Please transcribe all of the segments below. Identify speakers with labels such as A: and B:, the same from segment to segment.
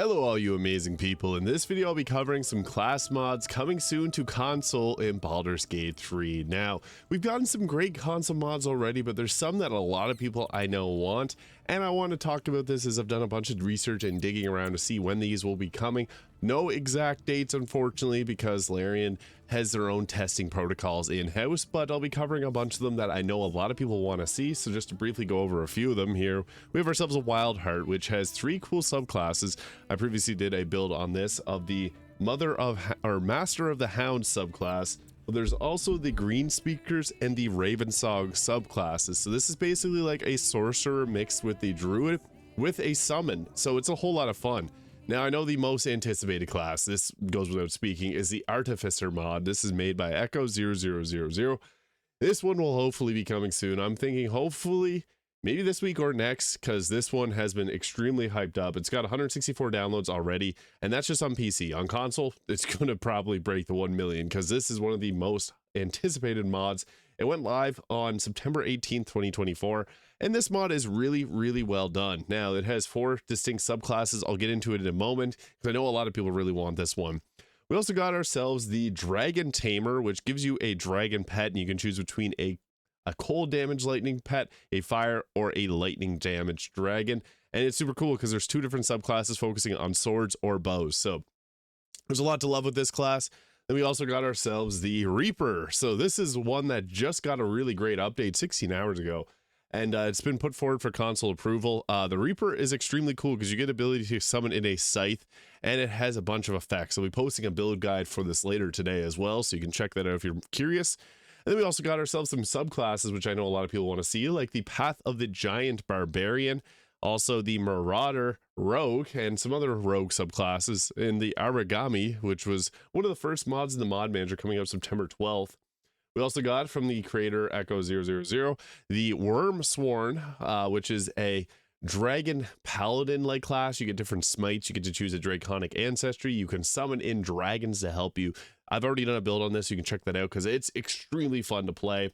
A: Hello all you amazing people. In this video I'll be covering some class mods coming soon to console in Baldur's Gate 3. Now, we've gotten some great console mods already, but there's some that a lot of people I know want, and I want to talk about this as I've done a bunch of research and digging around to see when these will be coming. No exact dates, unfortunately, because Larian has their own testing protocols in-house, but I'll be covering a bunch of them that I know a lot of people want to see. So just to briefly go over a few of them here, we have ourselves a Wildheart, which has 3 cool subclasses. I previously did a build on this of the Master of the Hound subclass, but there's also the Green Speakers and the Ravensong subclasses. So this is basically like a sorcerer mixed with the druid with a summon, so it's a whole lot of fun. Now, I know the most anticipated class, this goes without speaking, is the Artificer mod. This is made by Echo0000. This one will hopefully be coming soon. I'm thinking hopefully maybe this week or next, because this one has been extremely hyped up. It's got 164 downloads already, and that's just on PC. On console, it's going to probably break the 1 million, because this is one of the most anticipated mods. It went live on September 18th, 2024, and this mod is really, really well done. Now, it has 4 distinct subclasses. I'll get into it in a moment, because I know a lot of people really want this one. We also got ourselves the Dragon Tamer, which gives you a dragon pet, and you can choose between a cold damage lightning pet, a fire, or a lightning damage dragon. And it's super cool because there's 2 different subclasses focusing on swords or bows. So there's a lot to love with this class. Then we also got ourselves the Reaper. So this is one that just got a really great update 16 hours ago. And it's been put forward for console approval. The Reaper is extremely cool because you get the ability to summon in a scythe, and it has a bunch of effects. So we'll be posting a build guide for this later today as well, so you can check that out if you're curious. And then we also got ourselves some subclasses, which I know a lot of people want to see, like the Path of the Giant Barbarian, also the Marauder Rogue, and some other rogue subclasses, and the Origami, which was one of the first mods in the mod manager coming out September 12th. We also got from the creator Echo0000 the Wormsworn, which is a dragon paladin like class. You get different smites. You get to choose a draconic ancestry. You can summon in dragons to help you. I've already done a build on this. You can check that out because it's extremely fun to play.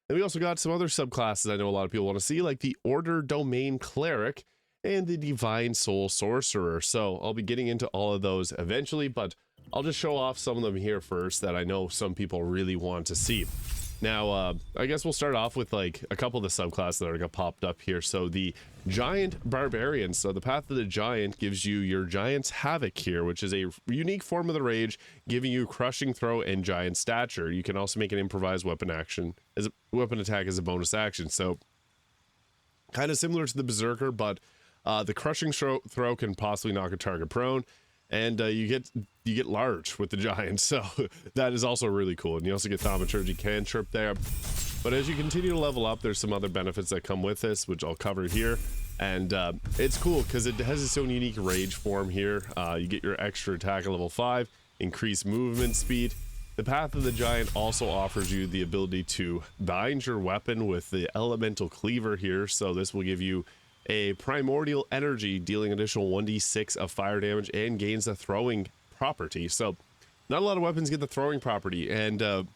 A: And we also got some other subclasses I know a lot of people want to see, like the Order Domain Cleric and the Divine Soul Sorcerer. So I'll be getting into all of those eventually, but I'll just show off some of them here first that I know some people really want to see. Now, I guess we'll start off with like a couple of the subclasses that are got popped up here. So the Giant Barbarian. So the Path of the Giant gives you your Giant's Havoc here, which is a unique form of the Rage, giving you Crushing Throw and Giant Stature. You can also make an improvised weapon action as a weapon attack as a bonus action. So kind of similar to the Berserker, but the Crushing Throw can possibly knock a target prone. And you get large with the giant, so that is also really cool. And you also get Thaumaturgy Cantrip there. But as you continue to level up, there's some other benefits that come with this, which I'll cover here. And it's cool because it has its own unique rage form here. You get your extra attack at level 5, increased movement speed. The Path of the Giant also offers you the ability to bind your weapon with the Elemental Cleaver here, so this will give you a primordial energy, dealing additional 1d6 of fire damage, and gains a throwing property. So not a lot of weapons get the throwing property, and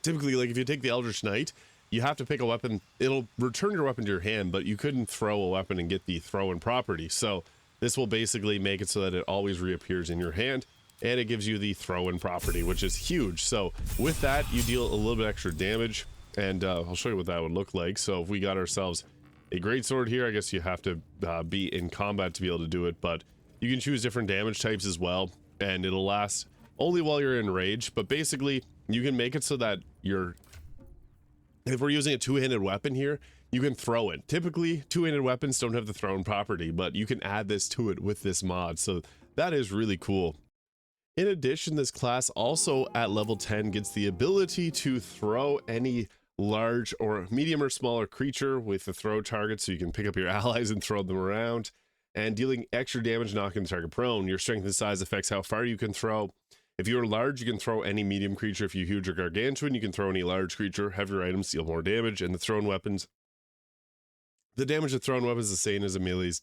A: typically, like if you take the Eldritch Knight, you have to pick a weapon. It'll return your weapon to your hand, but you couldn't throw a weapon and get the throw-in property. So this will basically make it so that it always reappears in your hand, and it gives you the throw-in property, which is huge. So with that, you deal a little bit extra damage, and I'll show you what that would look like. So if we got ourselves a great sword here, I guess you have to be in combat to be able to do it, but you can choose different damage types as well, and it'll last only while you're in rage. But basically, you can make it so that if we're using a 2-handed weapon here, you can throw it. Typically, 2-handed weapons don't have the thrown property, but you can add this to it with this mod, so that is really cool. In addition, this class also at level 10 gets the ability to throw any large or medium or smaller creature with the throw target, so you can pick up your allies and throw them around, and dealing extra damage, knocking the target prone. Your strength and size affects how far you can throw. If you're large, you can throw any medium creature. If you're huge or gargantuan, you can throw any large creature. Heavier items deal more damage, and the thrown weapons, the damage of thrown weapons is the same as a melee's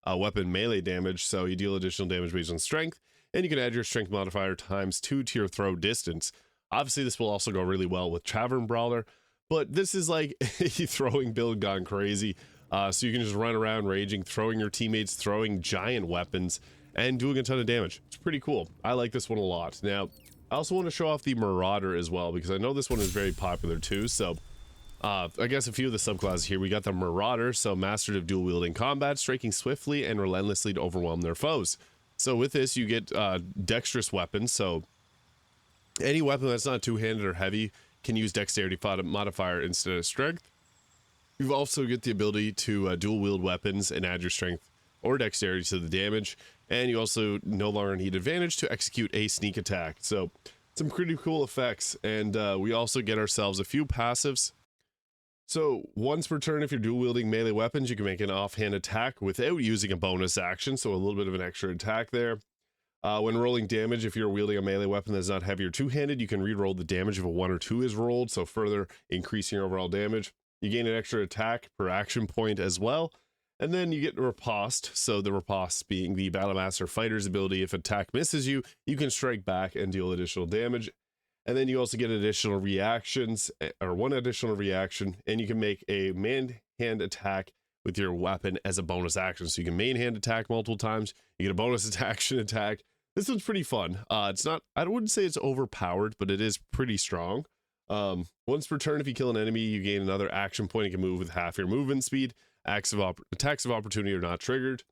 A: weapon melee damage, so you deal additional damage based on strength, and you can add your strength modifier ×2 to your throw distance. Obviously, this will also go really well with Tavern Brawler, but this is like a throwing build gone crazy. So you can just run around raging, throwing your teammates, throwing giant weapons, and doing a ton of damage. It's pretty cool. I like this one a lot. Now, I also want to show off the Marauder as well, because I know this one is very popular too. So I guess a few of the subclasses here. We got the Marauder, so mastered of dual wielding combat, striking swiftly and relentlessly to overwhelm their foes. So with this, you get dexterous weapons. So any weapon that's not two-handed or heavy can use dexterity modifier instead of strength. You also get the ability to dual wield weapons and add your strength or dexterity to the damage. And you also no longer need advantage to execute a sneak attack. So some pretty cool effects. And we also get ourselves a few passives. So once per turn, if you're dual wielding melee weapons, you can make an offhand attack without using a bonus action. So a little bit of an extra attack there. When rolling damage, if you're wielding a melee weapon that's not heavy or two-handed, you can re-roll the damage if a 1 or 2 is rolled, so further increasing your overall damage. You gain an extra attack per action point as well. And then you get riposte, so the riposte being the Battlemaster Fighter's ability. If attack misses you, you can strike back and deal additional damage. And then you also get additional reactions, or 1 additional reaction, and you can make a man-hand attack with your weapon as a bonus action. So you can main hand attack multiple times, you get a bonus action attack. This one's pretty fun. It's not, I wouldn't say it's overpowered, but it is pretty strong. Once per turn, if you kill an enemy, you gain another action point. You can move with half your movement speed. Attacks of opportunity are not triggered.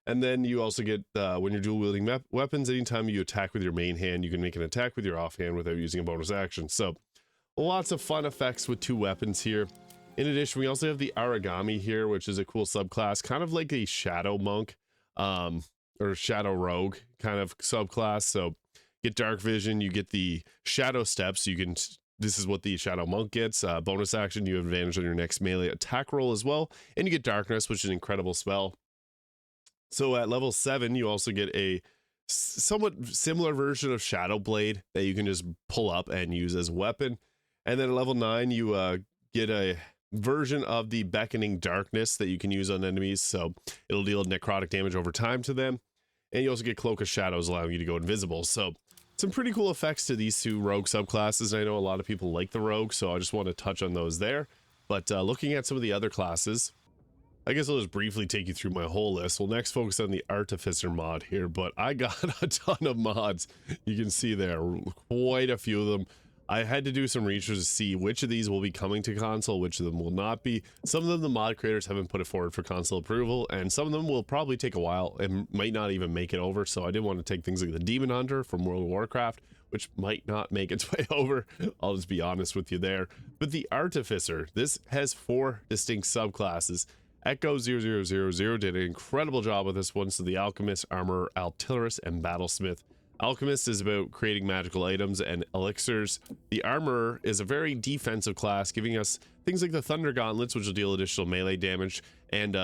A: And then you also get, when you're dual wielding weapons, anytime you attack with your main hand, you can make an attack with your offhand without using a bonus action. So lots of fun effects with 2 weapons here. In addition, we also have the Origami here, which is a cool subclass, kind of like a Shadow Monk, or Shadow Rogue kind of subclass. So get Dark Vision, you get the Shadow Steps. You can, this is what the Shadow Monk gets. Bonus action, you have advantage on your next melee attack roll as well. And you get Darkness, which is an incredible spell. So at level 7, you also get a somewhat similar version of Shadow Blade that you can just pull up and use as a weapon. And then at level 9, you get a version of the Beckoning Darkness that you can use on enemies, so it'll deal necrotic damage over time to them. And you also get Cloak of Shadows, allowing you to go invisible. So some pretty cool effects to these 2 rogue subclasses. I know a lot of people like the rogue, so I just want to touch on those there. But looking at some of the other classes, I guess I'll just briefly take you through my whole list. We'll next focus on the Artificer mod here, but I got a ton of mods. You can see there, quite a few of them. I had to do some research to see which of these will be coming to console, which of them will not be. Some of them, the mod creators haven't put it forward for console approval, and some of them will probably take a while and might not even make it over. So I didn't want to take things like the Demon Hunter from World of Warcraft, which might not make its way over. I'll just be honest with you there. But the Artificer, this has 4 distinct subclasses. Echo 0000 did an incredible job with this one. So the Alchemist, Armorer, Artillerist, and Battlesmith. Alchemist is about creating magical items and elixirs. The Armorer is a very defensive class, giving us things like the Thunder Gauntlets, which will deal additional melee damage and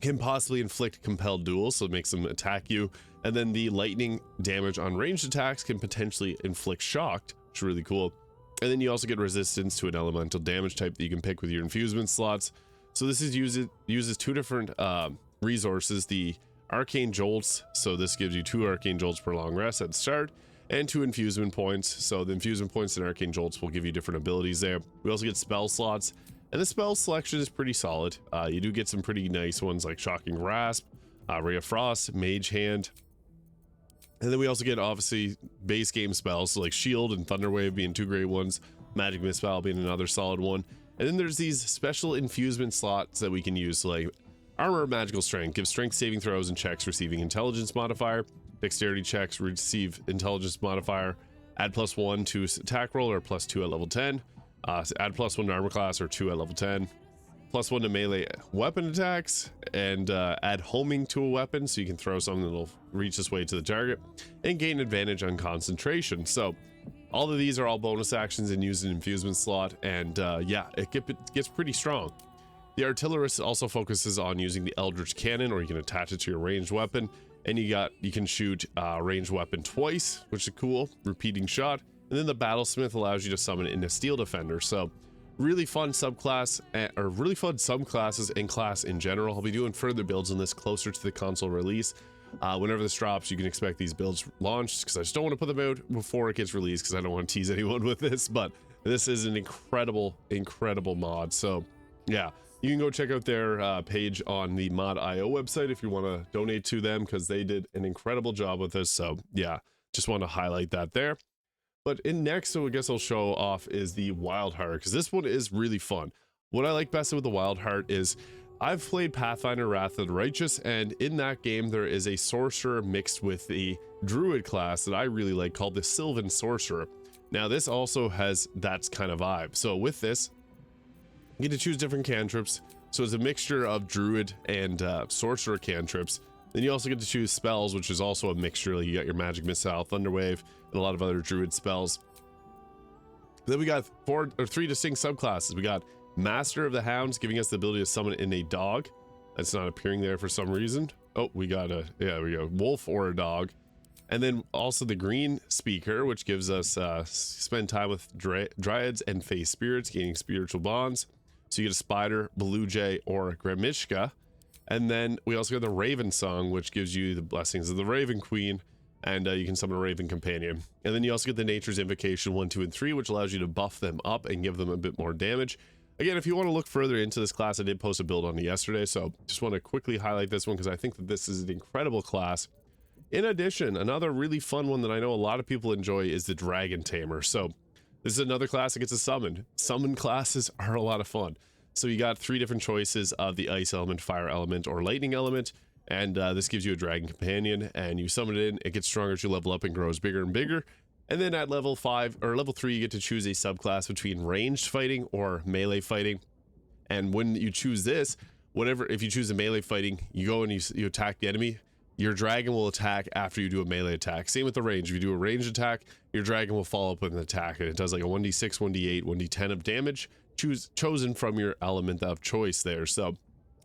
A: can possibly inflict compelled duels, so it makes them attack you. And then the lightning damage on ranged attacks can potentially inflict shocked, which is really cool. And then you also get resistance to an elemental damage type that you can pick with your infusement slots. So this is uses 2 different resources, the Arcane Jolts, so this gives you 2 Arcane Jolts per long rest at the start, and 2 Infusement Points. So the Infusement Points and Arcane Jolts will give you different abilities there. We also get spell slots, and the spell selection is pretty solid. You do get some pretty nice ones like Shocking Grasp, Ray of Frost, Mage Hand, and then we also get obviously base game spells, so like Shield and Thunder Wave being 2 great ones, Magic Missile being another solid one. And then there's these special infusement slots that we can use, so like Armor Magical Strength gives strength saving throws and checks receiving intelligence modifier. Dexterity checks receive intelligence modifier. Add +1 to attack roll or +2 at level 10. Add +1 to armor class or 2 at level 10. +1 to melee weapon attacks. And add homing to a weapon so you can throw something that'll reach this way to the target. And gain advantage on concentration. So all of these are all bonus actions and use an infusement slot. And yeah, it gets pretty strong. The Artillerist also focuses on using the Eldritch Cannon, or you can attach it to your ranged weapon, and you can shoot a ranged weapon twice, which is cool, repeating shot. And then the Battlesmith allows you to summon in a Steel Defender. So really fun subclass, or really fun subclasses and class in general. I'll be doing further builds on this closer to the console release. Whenever this drops, you can expect these builds launched, because I just don't want to put them out before it gets released, because I don't want to tease anyone with this. But this is an incredible mod. So yeah, You can go check out their page on the Mod.io website if you want to donate to them, because they did an incredible job with this. So yeah, just want to highlight that there. But in next, so I guess I'll show off is the Wildheart, because this one is really fun. What I like best with the Wildheart is I've played Pathfinder Wrath of the Righteous, and in that game there is a sorcerer mixed with the druid class that I really like called the Sylvan Sorcerer. Now this also has that kind of vibe. So with this, you get to choose different cantrips. So it's a mixture of druid and sorcerer cantrips. Then you also get to choose spells, which is also a mixture. Like you got your magic missile, thunderwave, and a lot of other druid spells. Then we got 3 distinct subclasses. We got Master of the Hounds, giving us the ability to summon in a dog. That's not appearing there for some reason. Oh, we got a, yeah, we got a wolf or a dog. And then also the Green Speaker, which gives us spend time with dryads and face spirits, gaining spiritual bonds. So you get a spider, blue jay, or a Gramishka. And then we also got the Raven Song, which gives you the blessings of the Raven Queen, and you can summon a Raven Companion. And then you also get the Nature's Invocation 1, 2, and 3, which allows you to buff them up and give them a bit more damage. Again, if you want to look further into this class, I did post a build on it yesterday, so just want to quickly highlight this one because I think that this is an incredible class. In addition, another really fun one that I know a lot of people enjoy is the Dragon Tamer. So this is another class that gets a summon. Summon classes are a lot of fun. So you got 3 different choices of the Ice Element, Fire Element, or Lightning Element, and this gives you a Dragon Companion, and you summon it in, it gets stronger as you level up and grows bigger and bigger. And then at level 5 or level 3, you get to choose a subclass between ranged fighting or melee fighting. And when you choose this, if you choose a melee fighting, you go and you attack the enemy, your dragon will attack after you do a melee attack. Same with the range. If you do a ranged attack, your dragon will follow up with an attack, and it does like a 1d6, 1d8, 1d10 of damage, chosen from your element of choice there. So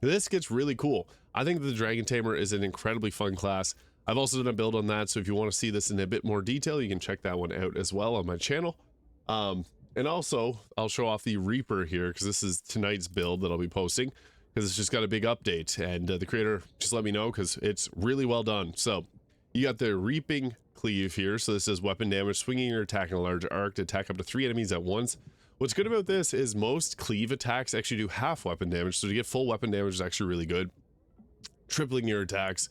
A: this gets really cool. I think the Dragon Tamer is an incredibly fun class. I've also done a build on that, so if you want to see this in a bit more detail, you can check that one out as well on my channel. And also, I'll show off the Reaper here, because this is tonight's build that I'll be posting, because it's just got a big update, and the creator just let me know, because it's really well done. So, you got the Reaping Cleave here, so this is weapon damage, swinging your attack in a large arc to attack up to 3 enemies at once. What's good about this is most cleave attacks actually do half weapon damage, so to get full weapon damage is actually really good, tripling your attacks.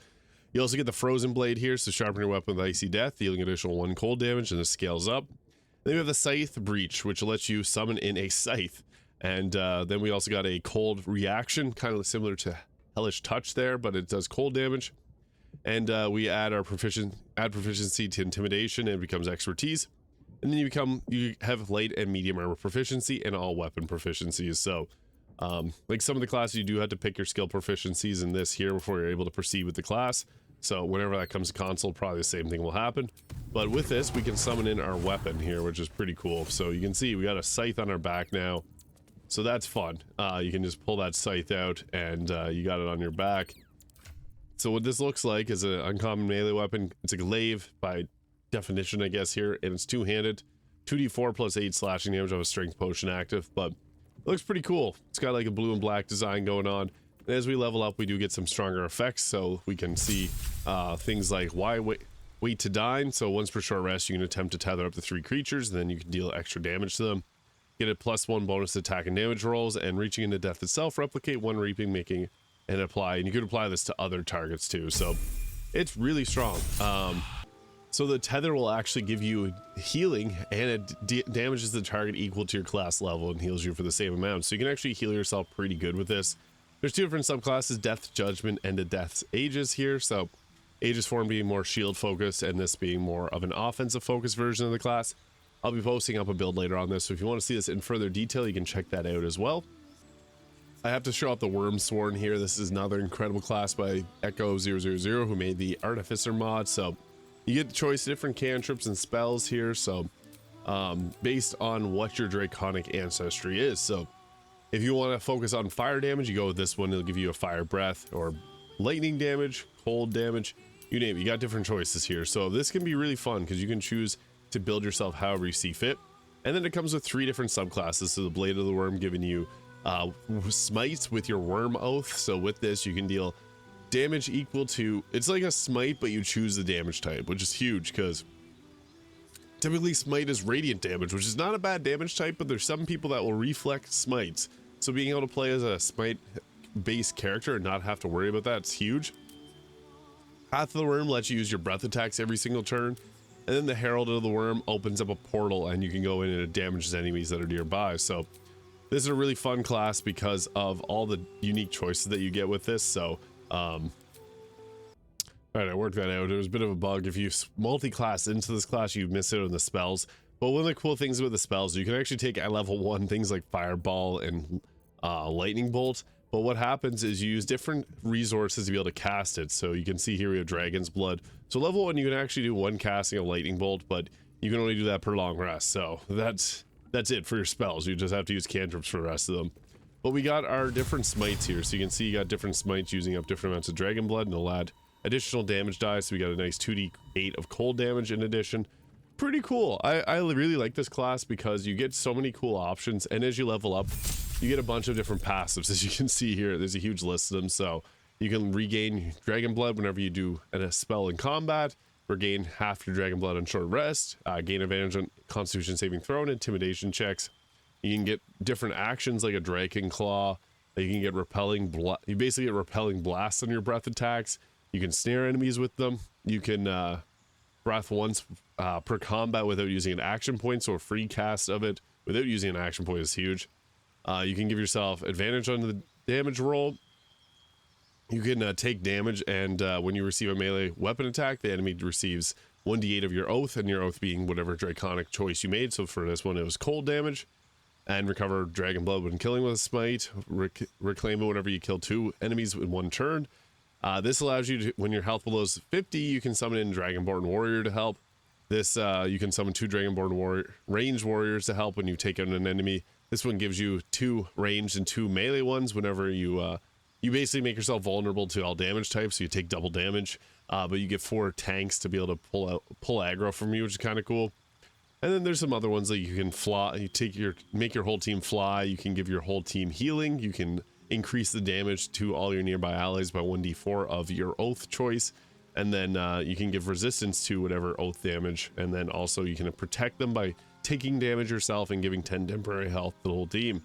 A: You also get the Frozen Blade here, so sharpen your weapon with Icy Death, dealing additional 1 cold damage, and it scales up. Then we have the Scythe Breach, which lets you summon in a scythe. And then we also got a cold reaction, kind of similar to Hellish Touch there, but it does cold damage. And we add our proficiency to Intimidation, and it becomes Expertise. And then you have light and medium armor proficiency and all weapon proficiencies. So like some of the classes, you do have to pick your skill proficiencies in this here before you're able to proceed with the class. So whenever that comes to console, probably the same thing will happen. But with this, we can summon in our weapon here, which is pretty cool. So you can see we got a scythe on our back now. So that's fun. You can just pull that scythe out and you got it on your back. So what this looks like is an uncommon melee weapon. It's a glaive by definition, I guess, here, and it's two-handed. 2d4 plus 8 slashing damage of a strength potion active, but it looks pretty cool. It's got like a blue and black design going on. And as we level up, we do get some stronger effects, so we can see things like wait to dine. So once per short rest, you can attempt to tether up to 3 creatures, and then you can deal extra damage to them. Get a +1 bonus to attack and damage rolls, and reaching into death itself, replicate 1 reaping, making and apply. And you could apply this to other targets too, so it's really strong. So the tether will actually give you healing, and it damages the target equal to your class level and heals you for the same amount. So you can actually heal yourself pretty good with this. There's 2 different subclasses, Death Judgment and the Death's Aegis here. So Aegis form being more shield focused, and this being more of an offensive focused version of the class. I'll be posting up a build later on this, so if you want to see this in further detail, you can check that out as well. I have to show off the Wormsworn here. This is another incredible class by Echo000, who made the Artificer mod. So you get the choice of different cantrips and spells here, so based on what your draconic ancestry is. So if you want to focus on fire damage, you go with this one. It'll give you a fire breath, or lightning damage, cold damage, you name it. You got different choices here, so this can be really fun because you can choose to build yourself however you see fit. And then it comes with 3 different subclasses. So the Blade of the Worm giving you smites with your Worm Oath. So with this, you can deal damage equal to, it's like a smite, but you choose the damage type, which is huge because typically smite is radiant damage, which is not a bad damage type, but there's some people that will reflect smites. So being able to play as a smite based character and not have to worry about that, it's huge. Path of the Worm lets you use your breath attacks every single turn, and then the Herald of the Worm opens up a portal and you can go in and it damages enemies that are nearby. So this is a really fun class because of all the unique choices that you get with this. So all right, I worked that out. It was a bit of a bug. If you multi-class into this class, you miss out on the spells. But one of the cool things about the spells, you can actually take at level 1 things like Fireball and Lightning Bolt. But what happens is you use different resources to be able to cast it. So you can see here we have Dragon's Blood. So level 1, you can actually do 1 casting of Lightning Bolt, but you can only do that per long rest. So that's it for your spells. You just have to use cantrips for the rest of them. But we got our different smites here. So you can see you got different smites using up different amounts of Dragon Blood, and they'll add additional damage dice. So we got a nice 2d8 of cold damage in addition. Pretty cool. I really like this class because you get so many cool options, and as you level up, you get a bunch of different passives. As you can see here, there's a huge list of them. So you can regain Dragon Blood whenever you do a spell in combat, regain half your Dragon Blood on short rest, gain advantage on Constitution saving throw and intimidation checks. You can get different actions like a Dragon Claw. You can get you basically get repelling blasts on your breath attacks. You can snare enemies with them. You can breath once per combat without using an action point, so a free cast of it without using an action point is huge. You can give yourself advantage on the damage roll. You can take damage, and when you receive a melee weapon attack, the enemy receives 1d8 of your oath, and your oath being whatever draconic choice you made. So for this one, it was cold damage. And recover Dragon Blood when killing with a smite. Reclaim it whenever you kill 2 enemies in 1 turn. This allows you to, when your health below 50, you can summon in Dragonborn Warrior to help. This, you can summon 2 Dragonborn ranged warriors to help when you take out an enemy. This one gives you 2 ranged and 2 melee ones whenever you basically make yourself vulnerable to all damage types, so you take double damage. But you get 4 tanks to be able to pull aggro from you, which is kind of cool. And then there's some other ones that you can fly. You make your whole team fly. You can give your whole team healing. You can increase the damage to all your nearby allies by 1d4 of your oath choice. And then you can give resistance to whatever oath damage. And then also you can protect them by taking damage yourself and giving 10 temporary health to the whole team.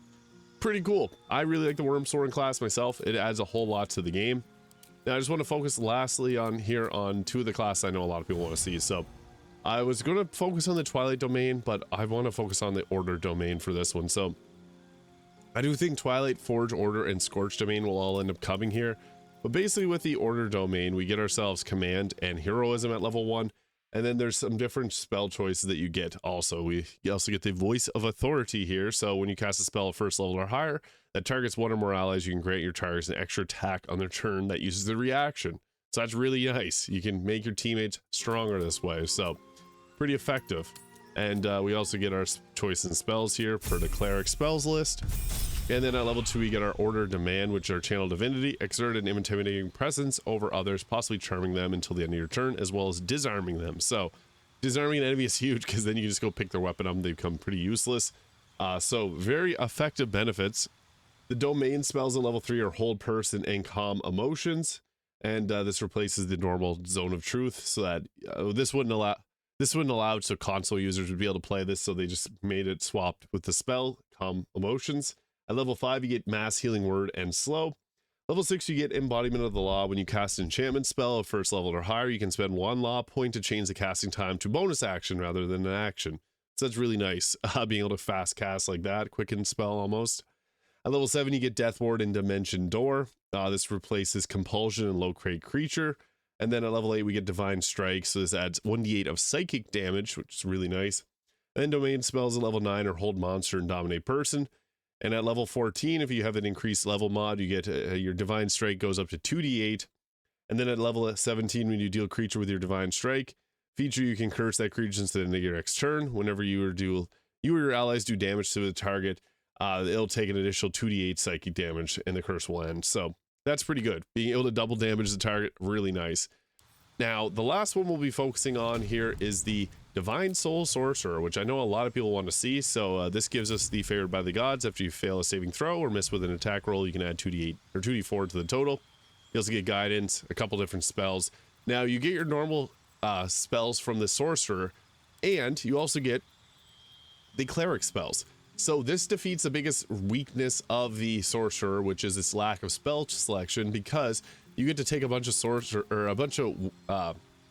A: Pretty cool. I really like the Worm Soren class myself. It adds a whole lot to the game. Now I just want to focus lastly on 2 of the classes I know a lot of people want to see. So I was going to focus on the Twilight domain, but I want to focus on the Order domain for this one. So I do think Twilight, Forge, Order, and Scorch domain will all end up coming here. But basically with the Order domain, we get ourselves Command and Heroism at level 1. And then there's some different spell choices that you get also. You also get the Voice of Authority here. So when you cast a spell at first level or higher that targets 1 or more allies, you can grant your targets an extra attack on their turn that uses the reaction. So that's really nice. You can make your teammates stronger this way. So pretty effective. And we also get our choice in spells here for the Cleric spells list. And then at level 2 we get our Order Demand, which are Channel Divinity, exert an intimidating presence over others, possibly charming them until the end of your turn, as well as disarming them. So disarming an enemy is huge because then you just go pick their weapon up and they become pretty useless. So very effective benefits. The domain spells at level 3 are Hold Person and Calm Emotions, and this replaces the normal Zone of Truth, so that this wouldn't allow so console users would be able to play this, so they just made it swapped with the spell Calm Emotions. At level 5 you get Mass Healing Word and Slow. Level 6 you get Embodiment of the Law. When you cast an enchantment spell of first level or higher, you can spend 1 law point to change the casting time to bonus action rather than an action. So that's really nice, being able to fast cast like that, quicken spell almost. At level 7 you get Death Ward and Dimension Door. This replaces Compulsion and Locate Creature. And then at level 8 we get Divine Strike, so this adds 1d8 of psychic damage, which is really nice. Then domain spells at level 9 are Hold Monster and Dominate Person. And at level 14, if you have an increased level mod, you get your Divine Strike goes up to 2d8. And then at level 17, when you deal creature with your Divine Strike feature, you can curse that creature instead of your next turn. Whenever you or your allies do damage to the target, it'll take an additional 2d8 psychic damage and the curse will end. So that's pretty good. Being able to double damage the target, really nice. Now, the last one we'll be focusing on here is the Divine Soul Sorcerer, which I know a lot of people want to see. So this gives us the Favored by the Gods. After you fail a saving throw or miss with an attack roll, you can add 2d8 or 2d4 to the total. You also get Guidance, a couple different spells. Now, you get your normal spells from the Sorcerer, and you also get the Cleric spells. So this defeats the biggest weakness of the sorcerer, which is its lack of spell selection, because you get to take a bunch of sorcerer or a bunch of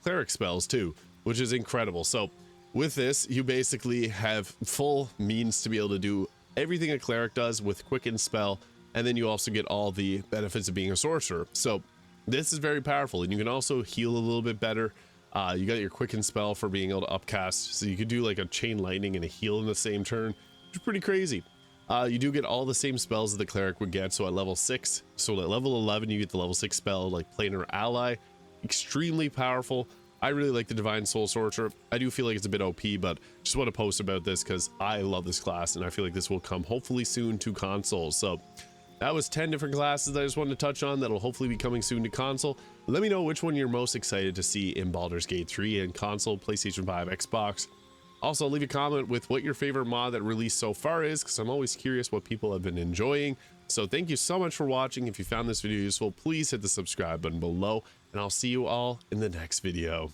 A: cleric spells too, which is incredible. So with this, you basically have full means to be able to do everything a cleric does with quicken spell, and then you also get all the benefits of being a sorcerer. So this is very powerful, and you can also heal a little bit better. You got your quicken spell for being able to upcast, so you could do like a chain lightning and a heal in the same turn, which is pretty crazy. You do get all the same spells that the cleric would get. So at level 6, so at level 11, you get the level 6 spell like Planar Ally, extremely powerful. I really like the Divine Soul Sorcerer. I do feel like it's a bit OP, but just want to post about this because I love this class, and I feel like this will come hopefully soon to consoles. So that was 10 different classes that I just wanted to touch on that'll hopefully be coming soon to console. Let me know which one you're most excited to see in Baldur's Gate 3 and console, PlayStation 5, Xbox. Also, leave a comment with what your favorite mod that released so far is, because I'm always curious what people have been enjoying. So thank you so much for watching. If you found this video useful, please hit the subscribe button below, and I'll see you all in the next video.